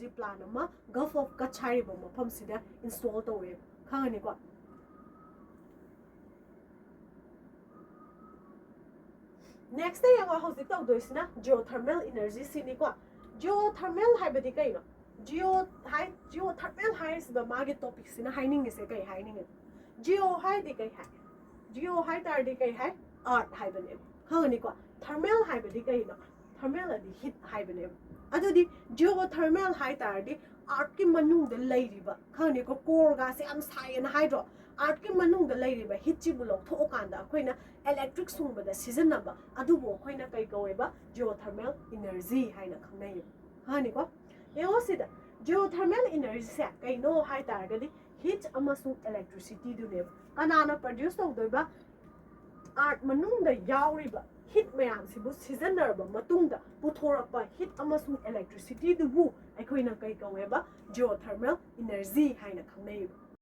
energy plant ama Gulf of Kutch hariba mafam sida install tawwe khangani ko next day yang hauzik tawdoisina geothermal energy sini ko geothermal haibadi kaino geothermal hais ba magi topic sina haining ise kai haining geo hai di kai hai geo hai tar di kai hai art haibane khangani ko thermal haibadi kaino thermal adi heat haibane adudi geothermal hai tar di art ki manung de leiriba khangani ko core ga se am sai na hydro art ki manung de leiriba heat chi bulok tho kanda akoina electric sung ba da season number adu bo akoina kai kaweba geothermal energy haina khangnai hani ko yo sida geothermal energy se kaino hai tar ga di heat amasung electricity du ne kanana produce tawdoiba art manung da yauriba heat mayam sibu seasonarba matungda puthorapa heat amasung electricity du bu aikoina kai kaweba geothermal energy haina khangnai